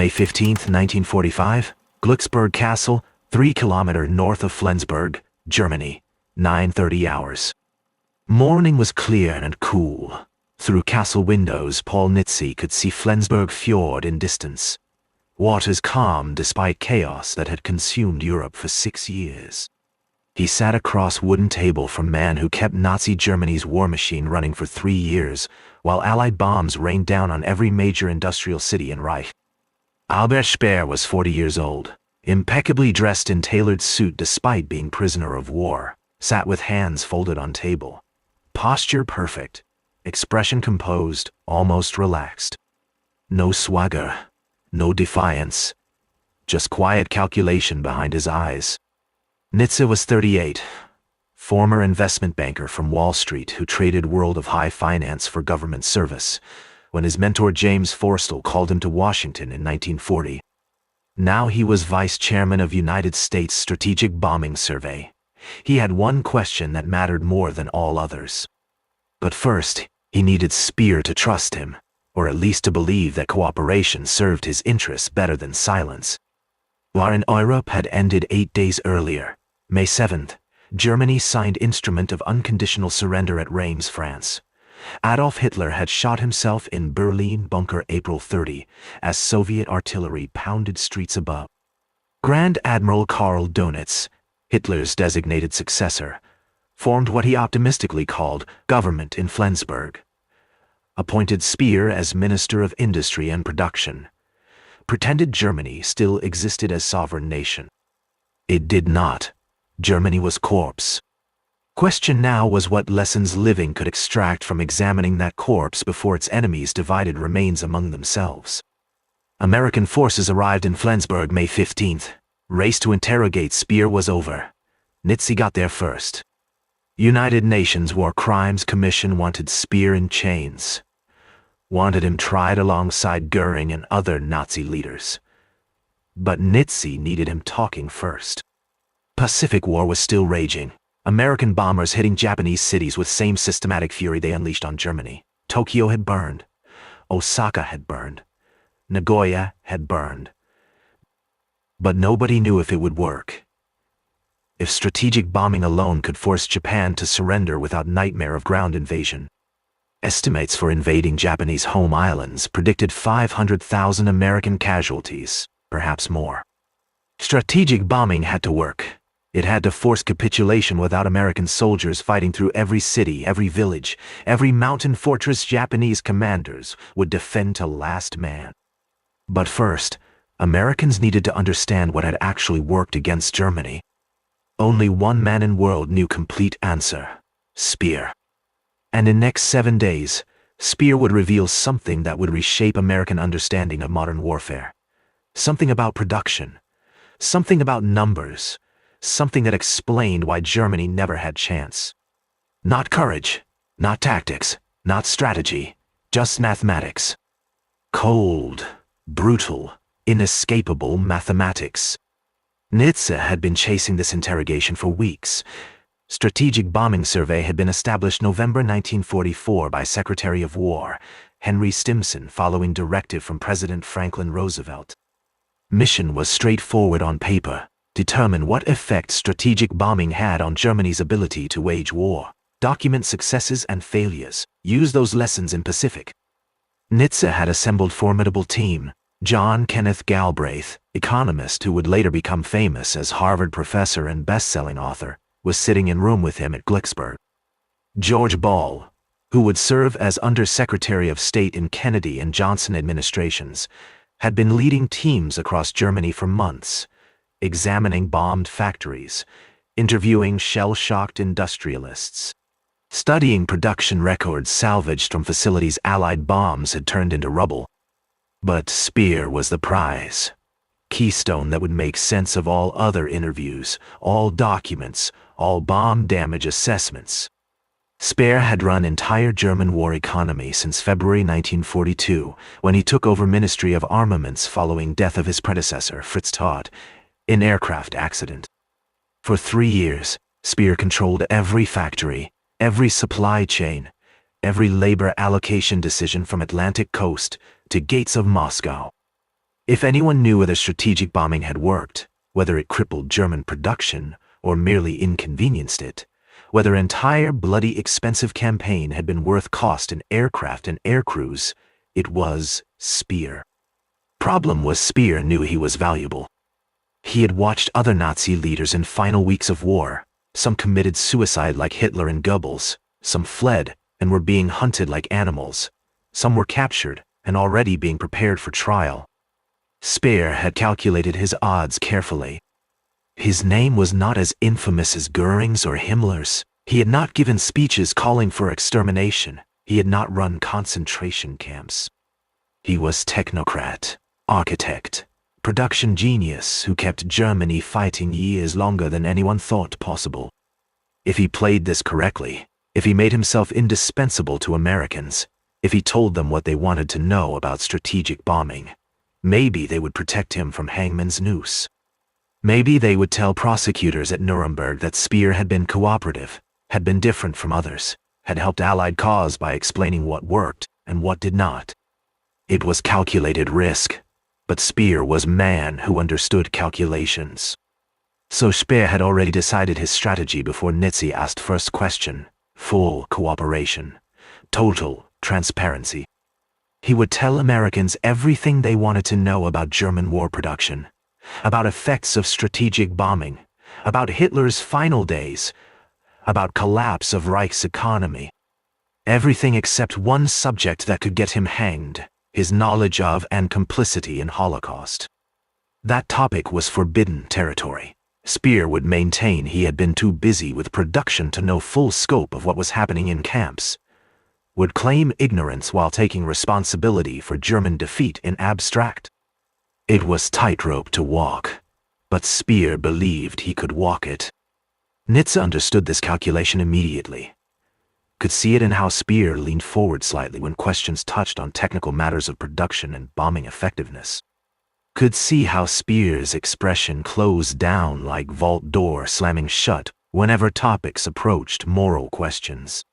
May 15, 1945, Glücksburg Castle, 3 kilometers north of Flensburg, Germany, 9:30 hours. Morning was clear and cool. Through castle windows, Paul Nitze could see Flensburg fjord in distance. Waters calm despite chaos that had consumed Europe for 6 years. He sat across wooden table from man who kept Nazi Germany's war machine running for 3 years, while Allied bombs rained down on every major industrial city in Reich. Albert Speer was 40 years old, impeccably dressed in tailored suit despite being prisoner of war, sat with hands folded on table. Posture perfect, expression composed, almost relaxed. No swagger, no defiance, just quiet calculation behind his eyes. Nitze was 38, former investment banker from Wall Street who traded world of high finance for government service, when his mentor James Forstall called him to Washington in 1940. Now he was vice chairman of United States Strategic Bombing Survey. He had one question that mattered more than all others. But first, he needed Speer to trust him, or at least to believe that cooperation served his interests better than silence. War in Europe had ended 8 days earlier. May 7th, Germany signed Instrument of Unconditional Surrender at Reims, France. Adolf Hitler had shot himself in Berlin bunker April 30, as Soviet artillery pounded streets above. Grand Admiral Karl Dönitz, Hitler's designated successor, formed what he optimistically called government in Flensburg. Appointed Speer as Minister of Industry and Production. Pretended Germany still existed as sovereign nation. It did not. Germany was corpse. Question now was what lessons living could extract from examining that corpse before its enemies divided remains among themselves. American forces arrived in Flensburg May 15th. Race to interrogate Speer was over. Nitze got there first. United Nations War Crimes Commission wanted Speer in chains. Wanted him tried alongside Goering and other Nazi leaders. But Nitze needed him talking first. Pacific War was still raging. American bombers hitting Japanese cities with same systematic fury they unleashed on Germany. Tokyo had burned. Osaka had burned. Nagoya had burned. But nobody knew if it would work. If strategic bombing alone could force Japan to surrender without nightmare of ground invasion. Estimates for invading Japanese home islands predicted 500,000 American casualties, perhaps more. Strategic bombing had to work. It had to force capitulation without American soldiers fighting through every city, every village, every mountain fortress. Japanese commanders would defend to last man. But first, Americans needed to understand what had actually worked against Germany. Only one man in the world knew complete answer: Speer. And in next 7 days, Speer would reveal something that would reshape American understanding of modern warfare. Something about production. Something about numbers. Something that explained why Germany never had chance. Not courage, not tactics, not strategy, just mathematics. Cold, brutal, inescapable mathematics. Nitze had been chasing this interrogation for weeks. Strategic Bombing Survey had been established November 1944 by Secretary of War Henry Stimson following directive from President Franklin Roosevelt. Mission was straightforward on paper: determine what effect strategic bombing had on Germany's ability to wage war, document successes and failures, use those lessons in Pacific. Nitze had assembled formidable team. John Kenneth Galbraith, economist who would later become famous as Harvard professor and best-selling author, was sitting in room with him at Glücksburg. George Ball, who would serve as Under-Secretary of State in Kennedy and Johnson administrations, had been leading teams across Germany for months, examining bombed factories, interviewing shell-shocked industrialists, studying production records salvaged from facilities Allied bombs had turned into rubble. But Speer was the prize, keystone that would make sense of all other interviews, all documents, all bomb damage assessments. Speer had run entire German war economy since February 1942, when he took over Ministry of Armaments following death of his predecessor, Fritz Todt, in aircraft accident. For 3 years, Speer controlled every factory, every supply chain, every labor allocation decision from Atlantic coast to gates of Moscow. If anyone knew whether strategic bombing had worked, whether it crippled German production or merely inconvenienced it, whether an entire bloody expensive campaign had been worth cost in aircraft and aircrews, it was Speer. Problem was Speer knew he was valuable. He had watched other Nazi leaders in final weeks of war. Some committed suicide like Hitler and Goebbels, some fled and were being hunted like animals, some were captured and already being prepared for trial. Speer had calculated his odds carefully. His name was not as infamous as Goering's or Himmler's. He had not given speeches calling for extermination. He had not run concentration camps. He was technocrat, architect, production genius who kept Germany fighting years longer than anyone thought possible. If he played this correctly, if he made himself indispensable to Americans, if he told them what they wanted to know about strategic bombing, maybe they would protect him from hangman's noose. Maybe they would tell prosecutors at Nuremberg that Speer had been cooperative, had been different from others, had helped Allied cause by explaining what worked and what did not. It was calculated risk, but Speer was man who understood calculations. So Speer had already decided his strategy before Nitze asked first question: full cooperation, total transparency. He would tell Americans everything they wanted to know about German war production, about effects of strategic bombing, about Hitler's final days, about collapse of Reich's economy. Everything except one subject that could get him hanged: his knowledge of and complicity in Holocaust. That topic was forbidden territory. Speer would maintain he had been too busy with production to know full scope of what was happening in camps, would claim ignorance while taking responsibility for German defeat in abstract. It was tightrope to walk, but Speer believed he could walk it. Nitze understood this calculation immediately, could see it in how Speer leaned forward slightly when questions touched on technical matters of production and bombing effectiveness. Could see how Speer's expression closed down like vault door slamming shut whenever topics approached moral questions.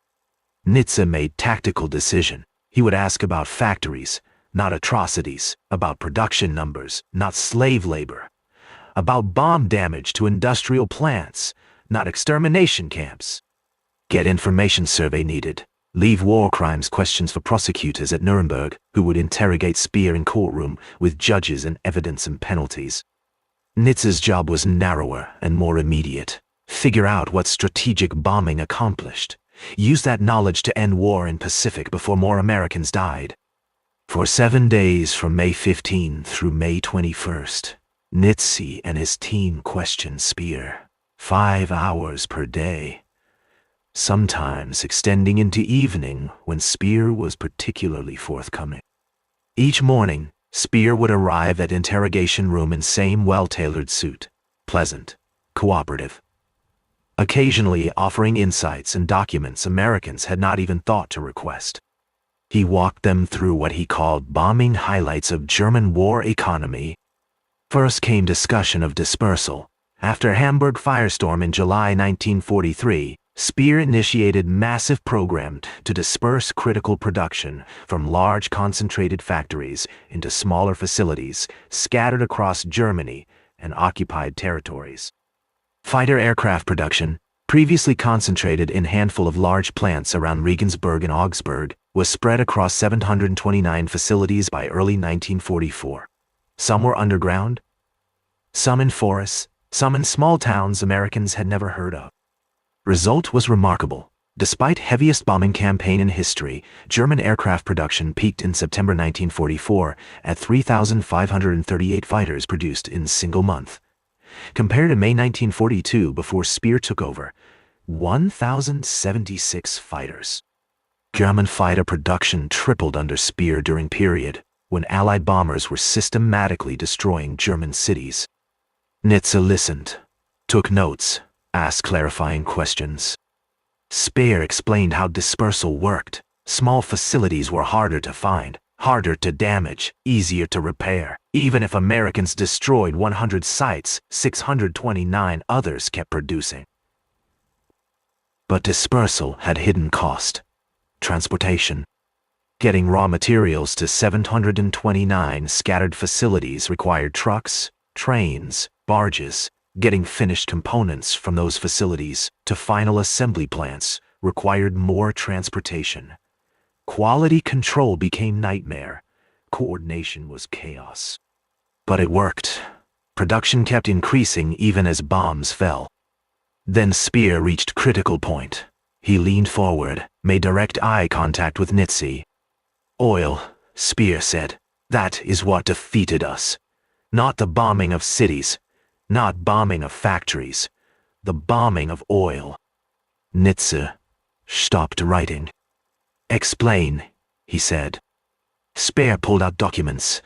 Nitze made tactical decision. He would ask about factories, not atrocities, about production numbers, not slave labor, about bomb damage to industrial plants, not extermination camps. Get information survey needed. Leave war crimes questions for prosecutors at Nuremberg, who would interrogate Speer in courtroom with judges and evidence and penalties. Nitze's job was narrower and more immediate. Figure out what strategic bombing accomplished. Use that knowledge to end war in Pacific before more Americans died. For 7 days from May 15 through May 21st, Nitze and his team questioned Speer. 5 hours per day, sometimes extending into evening when Speer was particularly forthcoming. Each morning, Speer would arrive at interrogation room in same well-tailored suit, pleasant, cooperative, occasionally offering insights and documents Americans had not even thought to request. He walked them through what he called bombing highlights of German war economy. First came discussion of dispersal. After Hamburg firestorm in July 1943, Speer initiated massive program to disperse critical production from large concentrated factories into smaller facilities scattered across Germany and occupied territories. Fighter aircraft production, previously concentrated in a handful of large plants around Regensburg and Augsburg, was spread across 729 facilities by early 1944. Some were underground, some in forests, some in small towns Americans had never heard of. Result was remarkable. Despite heaviest bombing campaign in history, German aircraft production peaked in September 1944 at 3,538 fighters produced in a single month. Compared to May 1942, before Speer took over, 1,076 fighters. German fighter production tripled under Speer during period when Allied bombers were systematically destroying German cities. Nitze listened, took notes, asked clarifying questions. Speer explained how dispersal worked. Small facilities were harder to find, harder to damage, easier to repair. Even if Americans destroyed 100 sites, 629 others kept producing. But dispersal had hidden cost. Transportation, Getting raw materials to 729 scattered facilities required trucks, trains, barges. Getting finished components from those facilities to final assembly plants required more transportation. Quality control became nightmare. Coordination was chaos. But it worked. Production kept increasing even as bombs fell. Then Speer reached critical point. He leaned forward, made direct eye contact with Nitze. "Oil," Speer said. "That is what defeated us. Not the bombing of cities, not bombing of factories, the bombing of oil." Nitze stopped writing. "Explain," he said. Speer pulled out documents,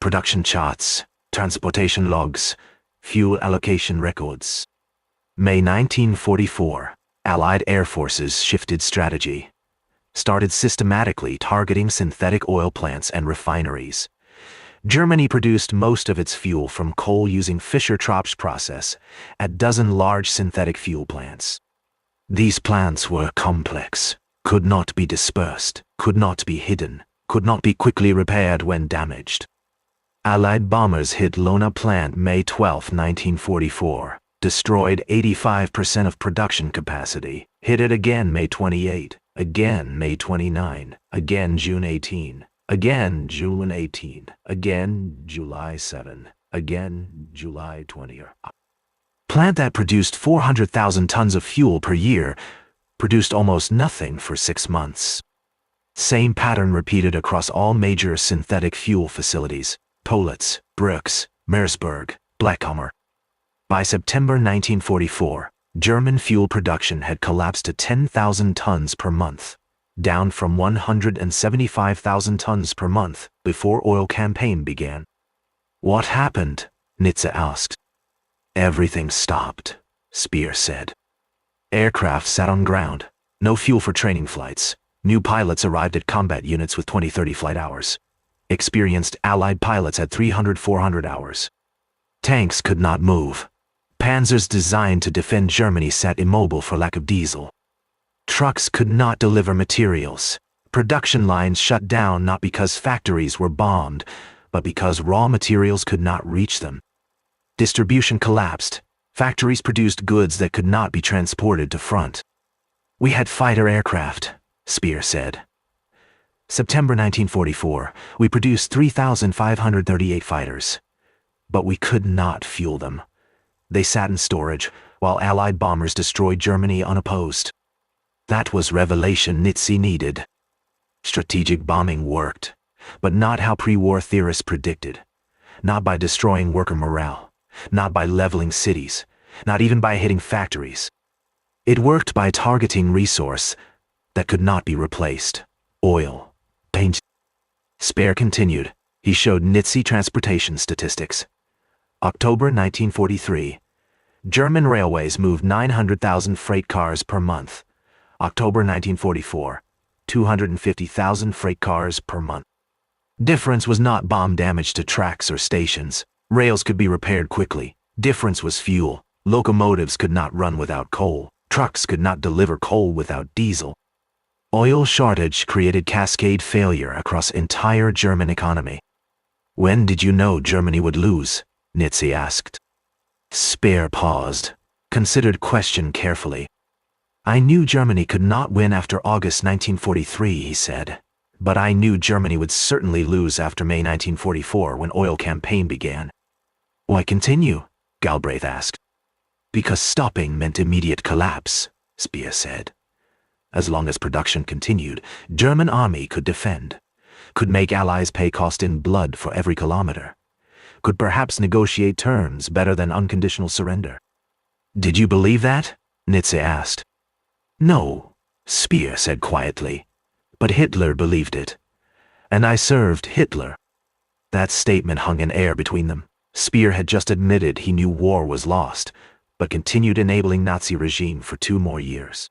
production charts, transportation logs, fuel allocation records. May 1944, Allied air forces shifted strategy. Started systematically targeting synthetic oil plants and refineries. Germany produced most of its fuel from coal using Fischer-Tropsch process at dozen large synthetic fuel plants. These plants were complex, could not be dispersed, could not be hidden, could not be quickly repaired when damaged. Allied bombers hit Lona plant May 12, 1944, destroyed 85% of production capacity, hit it again May 28, again May 29, again June 18, again June 18, again July 7, again July 20. Plant that produced 400,000 tons of fuel per year produced almost nothing for 6 months. Same pattern repeated across all major synthetic fuel facilities: Politz, Brooks, Meersburg, Blechhammer. By September 1944, German fuel production had collapsed to 10,000 tons per month, down from 175,000 tons per month before oil campaign began. "What happened?" Nitze asked. "Everything stopped," Speer said. Aircraft sat on ground, no fuel for training flights. New pilots arrived at combat units with 20-30 flight hours. Experienced Allied pilots had 300-400 hours. Tanks could not move. Panzers designed to defend Germany sat immobile for lack of diesel. Trucks could not deliver materials. Production lines shut down not because factories were bombed, but because raw materials could not reach them. Distribution collapsed. Factories produced goods that could not be transported to front. "We had fighter aircraft," Speer said. September 1944, we produced 3,538 fighters. But we could not fuel them. They sat in storage while Allied bombers destroyed Germany unopposed. That was revelation Nitze needed. Strategic bombing worked, but not how pre-war theorists predicted. Not by destroying worker morale, not by leveling cities, not even by hitting factories. It worked by targeting resource that could not be replaced: oil, paint. Speer continued. He showed Nitze transportation statistics. October 1943. German railways moved 900,000 freight cars per month. October 1944. 250,000 freight cars per month. Difference was not bomb damage to tracks or stations. Rails could be repaired quickly. Difference was fuel. Locomotives could not run without coal. Trucks could not deliver coal without diesel. Oil shortage created cascade failure across entire German economy. "When did you know Germany would lose?" Nitze asked. Speer paused, considered question carefully. "I knew Germany could not win after August 1943, he said. But I knew Germany would certainly lose after May 1944 when oil campaign began." "Why continue?" Galbraith asked. "Because stopping meant immediate collapse," Speer said. As long as production continued, German army could defend, could make Allies pay cost in blood for every kilometer, could perhaps negotiate terms better than unconditional surrender. "Did you believe that?" Nitze asked. "No," Speer said quietly, "but Hitler believed it. And I served Hitler." That statement hung in air between them. Speer had just admitted he knew war was lost, but continued enabling Nazi regime for 2 more years.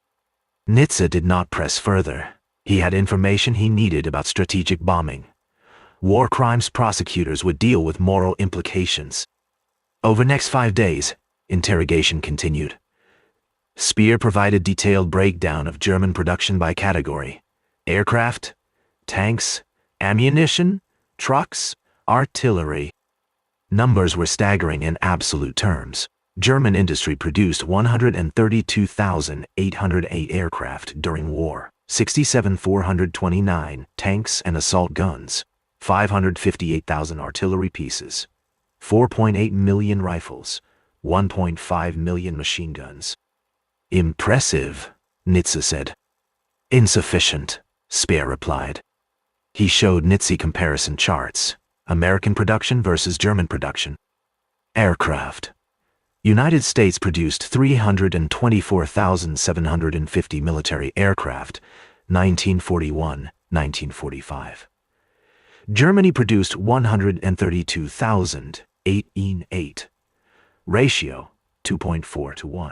Nitze did not press further. He had information he needed about strategic bombing. War crimes prosecutors would deal with moral implications. Over next 5 days, interrogation continued. Speer provided detailed breakdown of German production by category: aircraft, tanks, ammunition, trucks, artillery. Numbers were staggering in absolute terms. German industry produced 132,808 aircraft during war, 67,429 tanks and assault guns, 558,000 artillery pieces, 4.8 million rifles, 1.5 million machine guns. Impressive, Nitze said. Insufficient, Speer replied. He showed Nitze comparison charts, American production versus German production. Aircraft. United States produced 324,750 military aircraft, 1941-1945. Germany produced 132,008. Ratio 2.4 to 1.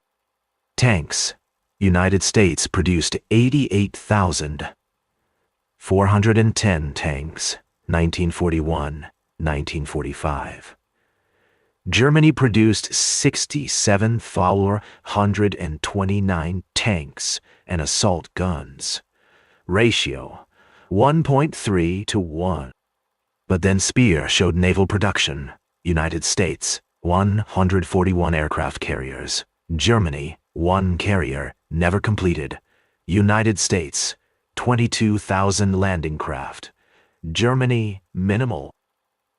Tanks. United States produced 88,410 tanks, 1941-1945. Germany produced 67,429 tanks and assault guns. Ratio 1.3 to 1. But then Speer showed naval production. United States, 141 aircraft carriers. Germany, 1 carrier, never completed. United States, 22,000 landing craft. Germany, minimal.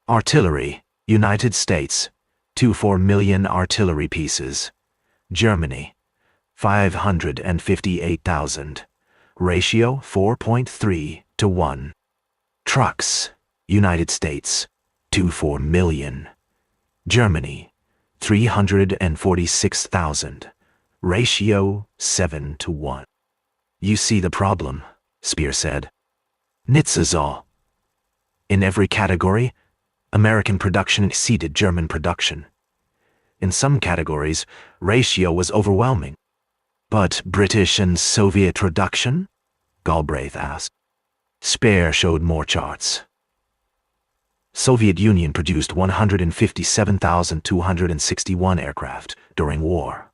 Artillery. United States, 24 million artillery pieces. Germany, 558,000. Ratio 4.3 to 1. Trucks. United States, 24 million. Germany, 346,000. Ratio 7 to 1. You see the problem, Speer said. Nitze saw. In every category, American production exceeded German production. In some categories, ratio was overwhelming. But British and Soviet production? Galbraith asked. Speer showed more charts. Soviet Union produced 157,261 aircraft during war.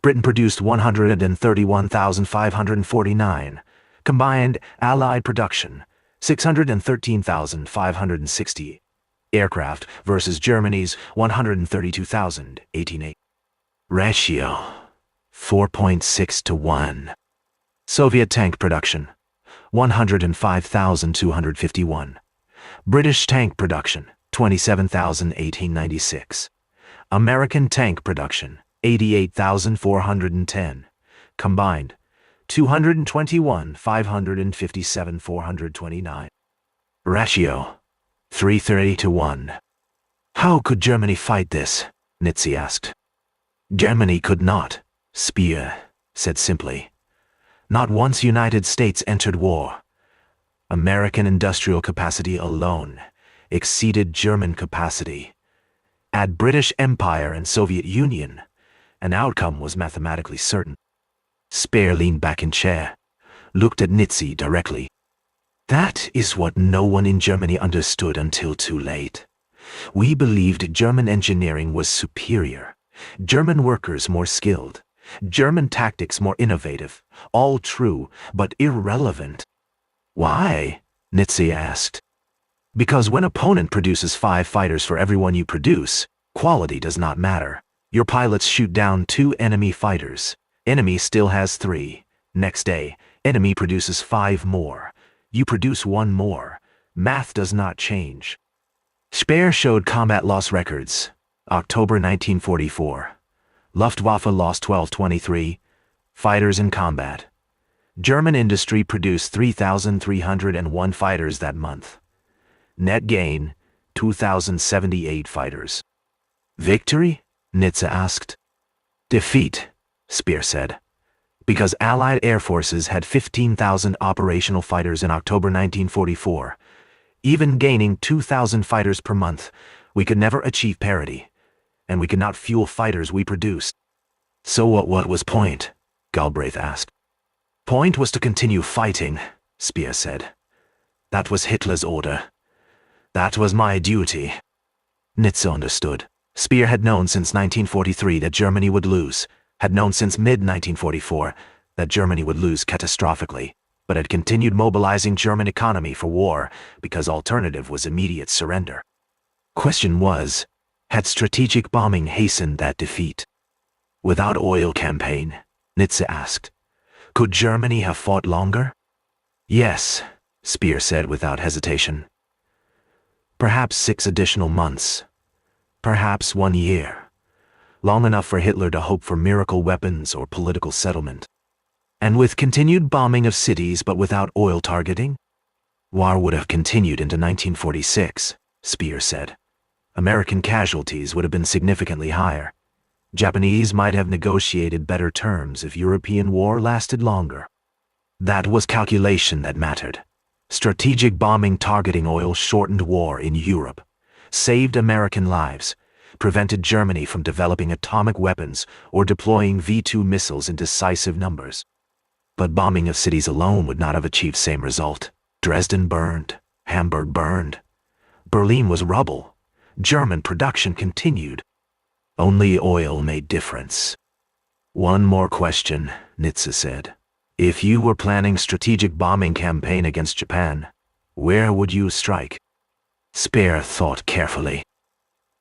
Britain produced 131,549. Combined Allied production, 613,560 aircraft versus Germany's 132,018. Ratio 4.6 to 1. Soviet tank production, 105,251. British tank production, 27,1896. American tank production, 88,410. Combined, 221,557, 429. Ratio 330 to 1. How could Germany fight this? Nitze asked. Germany could not, Speer said simply. Not once United States entered war. American industrial capacity alone exceeded German capacity. Add British Empire and Soviet Union, an outcome was mathematically certain. Speer leaned back in chair, looked at Nitze directly. That is what no one in Germany understood until too late. We believed German engineering was superior, German workers more skilled, German tactics more innovative, all true, but irrelevant. Why? Nitze asked. Because when opponent produces 5 fighters for every one you produce, quality does not matter. Your pilots shoot down 2 enemy fighters. Enemy still has 3. Next day, enemy produces 5 more. You produce 1 more. Math does not change. Speer showed combat loss records. October 1944. Luftwaffe lost 1223 fighters in combat. German industry produced 3,301 fighters that month. Net gain, 2,078 fighters. Victory? Nitze asked. Defeat, Speer said. Because Allied air forces had 15,000 operational fighters in October 1944. Even gaining 2,000 fighters per month, we could never achieve parity, and we could not fuel fighters we produced. So what was point? Galbraith asked. Point was to continue fighting, Speer said. That was Hitler's order. That was my duty. Nitze understood. Speer had known since 1943 that Germany would lose, had known since mid-1944 that Germany would lose catastrophically. but had continued mobilizing German economy for war because alternative was immediate surrender. Question was, had strategic bombing hastened that defeat? Without oil campaign, Nitze asked, could Germany have fought longer? Yes, Speer said without hesitation. Perhaps 6 additional months. Perhaps 1 year. Long enough for Hitler to hope for miracle weapons or political settlement. And with continued bombing of cities but without oil targeting? War would have continued into 1946, Speer said. American casualties would have been significantly higher. Japanese might have negotiated better terms if European war lasted longer. That was calculation that mattered. Strategic bombing targeting oil shortened war in Europe, saved American lives, prevented Germany from developing atomic weapons or deploying V-2 missiles in decisive numbers. But bombing of cities alone would not have achieved same result. Dresden burned, Hamburg burned. Berlin was rubble. German production continued. Only oil made difference. One more question, Nitze said. If you were planning strategic bombing campaign against Japan, where would you strike? Speer thought carefully.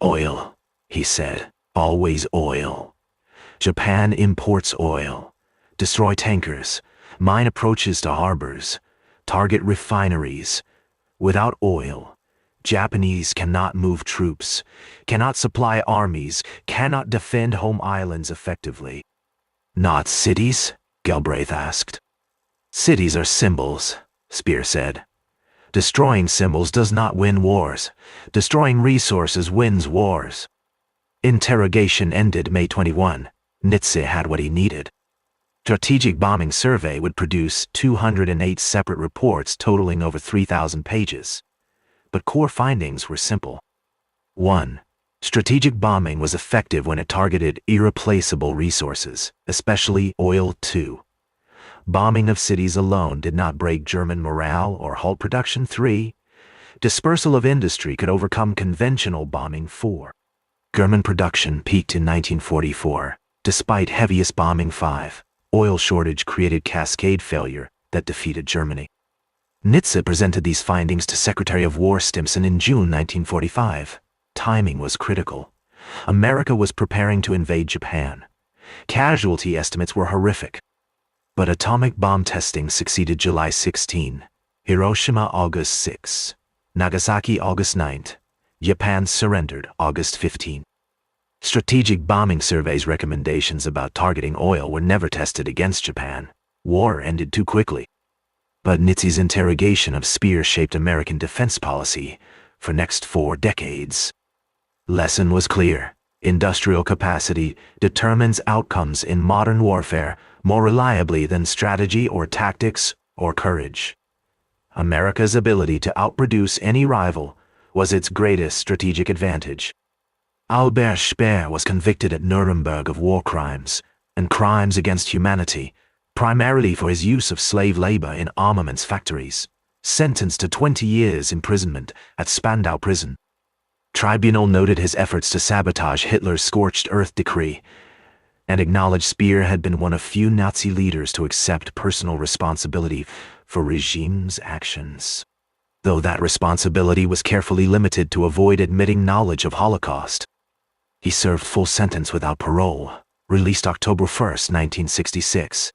Oil, he said. Always oil. Japan imports oil. Destroy tankers, mine approaches to harbors, target refineries. Without oil, Japanese cannot move troops, cannot supply armies, cannot defend home islands effectively. Not cities? Galbraith asked. Cities are symbols, Speer said. Destroying symbols does not win wars. Destroying resources wins wars. Interrogation ended May 21. Nitze had what he needed. Strategic Bombing Survey would produce 208 separate reports totaling over 3,000 pages. But core findings were simple. 1. Strategic bombing was effective when it targeted irreplaceable resources, especially oil. 2. Bombing of cities alone did not break German morale or halt production. 3. Dispersal of industry could overcome conventional bombing. 4. German production peaked in 1944, despite heaviest bombing. 5. Oil shortage created cascade failure that defeated Germany. Nitze presented these findings to Secretary of War Stimson in June 1945. Timing was critical. America was preparing to invade Japan. Casualty estimates were horrific. But atomic bomb testing succeeded July 16, Hiroshima August 6, Nagasaki August 9. Japan surrendered August 15. Strategic bombing surveys' recommendations about targeting oil were never tested against Japan. War ended too quickly. But Nitze's interrogation of Speer shaped American defense policy for next 4 decades. Lesson was clear. Industrial capacity determines outcomes in modern warfare more reliably than strategy or tactics or courage. America's ability to outproduce any rival was its greatest strategic advantage. Albert Speer was convicted at Nuremberg of war crimes and crimes against humanity, primarily for his use of slave labor in armaments factories, sentenced to 20 years imprisonment at Spandau prison. Tribunal noted his efforts to sabotage Hitler's scorched earth decree and acknowledged Speer had been one of few Nazi leaders to accept personal responsibility for regime's actions, though that responsibility was carefully limited to avoid admitting knowledge of Holocaust. He served full sentence without parole, released October 1, 1966.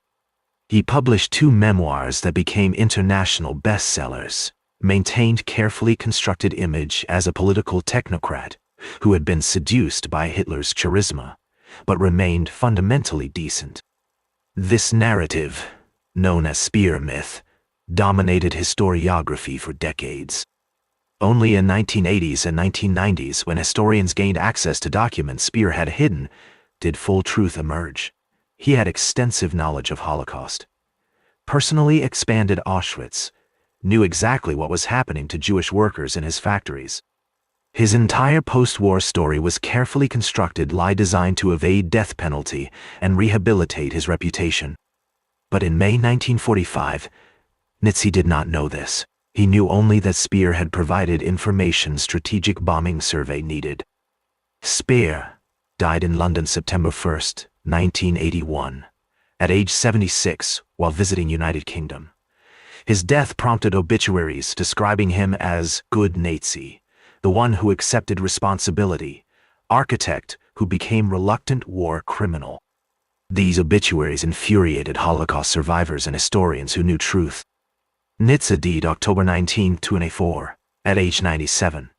He published 2 memoirs that became international bestsellers, maintained carefully constructed image as a political technocrat who had been seduced by Hitler's charisma, but remained fundamentally decent. This narrative, known as Speer myth, dominated historiography for decades. Only in 1980s and 1990s, when historians gained access to documents Speer had hidden, did full truth emerge. He had extensive knowledge of Holocaust, personally expanded Auschwitz, knew exactly what was happening to Jewish workers in his factories. His entire post-war story was carefully constructed lie designed to evade death penalty and rehabilitate his reputation. But in May 1945, Nitze did not know this. He knew only that Speer had provided information Strategic Bombing Survey needed. Speer died in London September 1, 1981, at age 76 while visiting United Kingdom. His death prompted obituaries describing him as good Nitze, the one who accepted responsibility, architect who became reluctant war criminal. These obituaries infuriated Holocaust survivors and historians who knew truth. Nitze died October 19, 2024, at age 97.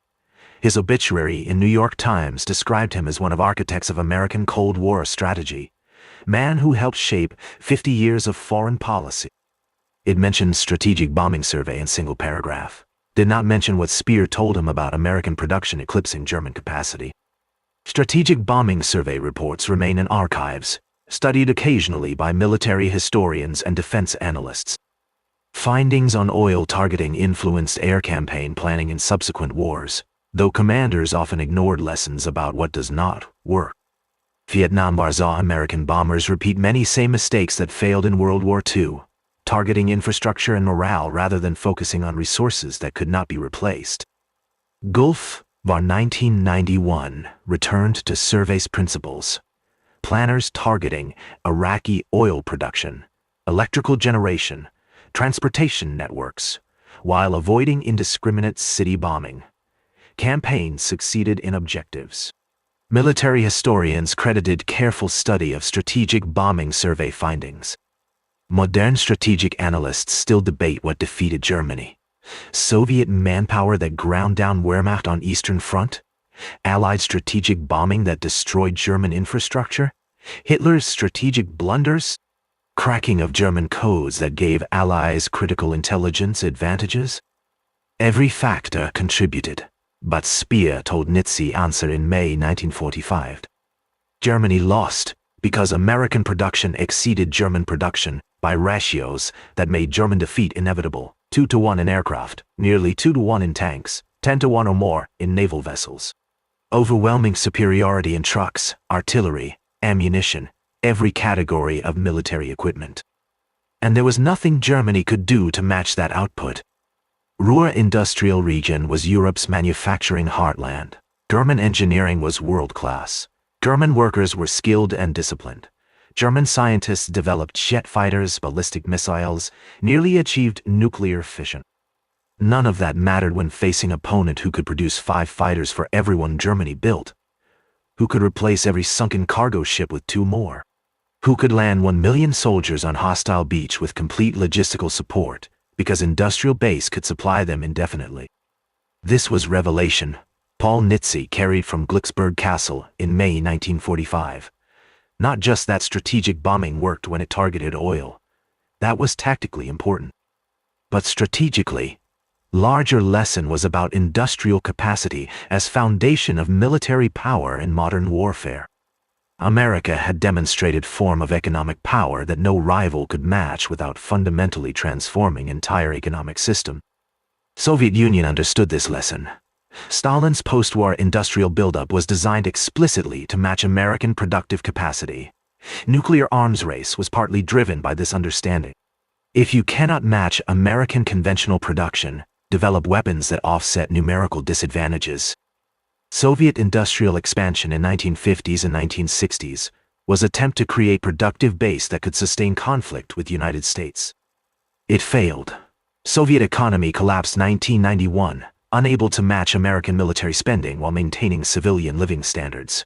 His obituary in New York Times described him as one of architects of American Cold War strategy, man who helped shape 50 years of foreign policy. It mentioned strategic bombing survey in single paragraph, did not mention what Speer told him about American production eclipsing German capacity. Strategic bombing survey reports remain in archives, studied occasionally by military historians and defense analysts. Findings on oil targeting influenced air campaign planning in subsequent wars, though commanders often ignored lessons about what does not work. Vietnam War saw American bombers repeat many same mistakes that failed in World War II, targeting infrastructure and morale rather than focusing on resources that could not be replaced. Gulf War 1991 returned to survey's principles. Planners targeting Iraqi oil production, electrical generation, transportation networks, while avoiding indiscriminate city bombing. Campaigns succeeded in objectives. Military historians credited careful study of strategic bombing survey findings. Modern strategic analysts still debate what defeated Germany. Soviet manpower that ground down Wehrmacht on Eastern Front? Allied strategic bombing that destroyed German infrastructure? Hitler's strategic blunders? Cracking of German codes that gave Allies critical intelligence advantages? Every factor contributed, but Speer told Nitze answer in May 1945. Germany lost because American production exceeded German production by ratios that made German defeat inevitable, 2-to-1 in aircraft, nearly 2-to-1 in tanks, 10-to-1 or more in naval vessels. Overwhelming superiority in trucks, artillery, ammunition, every category of military equipment. And there was nothing Germany could do to match that output. Ruhr Industrial Region was Europe's manufacturing heartland. German engineering was world-class. German workers were skilled and disciplined. German scientists developed jet fighters, ballistic missiles, nearly achieved nuclear fission. None of that mattered when facing an opponent who could produce 5 fighters for every one Germany built, who could replace every sunken cargo ship with 2 more, who could land 1 million soldiers on hostile beach with complete logistical support, because industrial base could supply them indefinitely. This was revelation Paul Nitze carried from Glucksburg Castle in May 1945. Not just that strategic bombing worked when it targeted oil. That was tactically important. But strategically, larger lesson was about industrial capacity as foundation of military power in modern warfare. America had demonstrated form of economic power that no rival could match without fundamentally transforming entire economic system. Soviet Union understood this lesson. Stalin's post-war industrial buildup was designed explicitly to match American productive capacity. Nuclear arms race was partly driven by this understanding. If you cannot match American conventional production, develop weapons that offset numerical disadvantages. Soviet industrial expansion in 1950s and 1960s was an attempt to create productive base that could sustain conflict with the United States. It failed. Soviet economy collapsed 1991, unable to match American military spending while maintaining civilian living standards.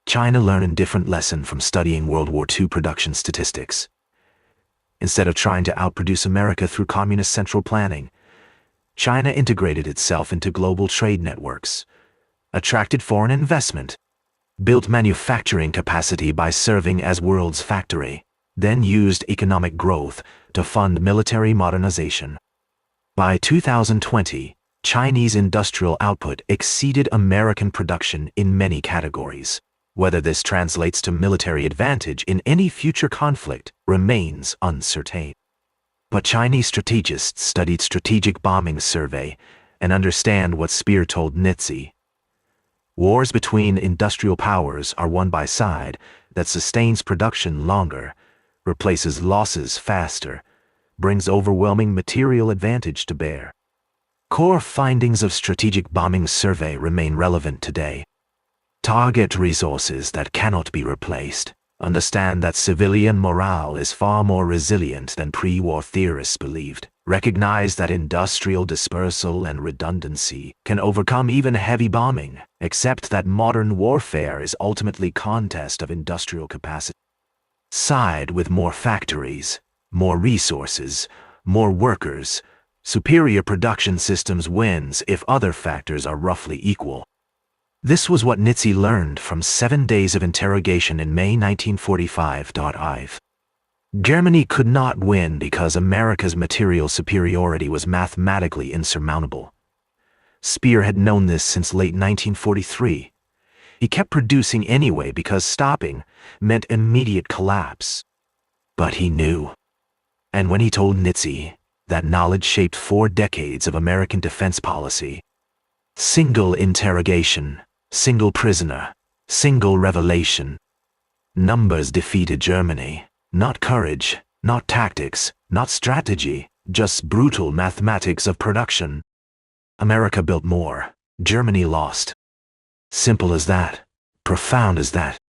China learned a different lesson from studying World War II production statistics. Instead of trying to outproduce America through communist central planning, China integrated itself into global trade networks, attracted foreign investment, built manufacturing capacity by serving as world's factory, then used economic growth to fund military modernization. By 2020, Chinese industrial output exceeded American production in many categories. Whether this translates to military advantage in any future conflict remains uncertain. But Chinese strategists studied strategic bombing survey and understand what Speer told Nitze. Wars between industrial powers are won by side that sustains production longer, replaces losses faster, brings overwhelming material advantage to bear. Core findings of strategic bombing survey remain relevant today. Target resources that cannot be replaced. Understand that civilian morale is far more resilient than pre-war theorists believed. Recognize that industrial dispersal and redundancy can overcome even heavy bombing, except that modern warfare is ultimately contest of industrial capacity. Side with more factories, more resources, more workers. Superior production systems wins if other factors are roughly equal. This was what Nitze learned from 7 days of interrogation in May 1945. Germany could not win because America's material superiority was mathematically insurmountable. Speer had known this since late 1943. He kept producing anyway because stopping meant immediate collapse. But he knew. And when he told Nitze, that knowledge shaped 4 decades of American defense policy. Single interrogation, single prisoner, single revelation. Numbers defeated Germany. Not courage, not tactics, not strategy, just brutal mathematics of production. America built more. Germany lost. Simple as that. Profound as that.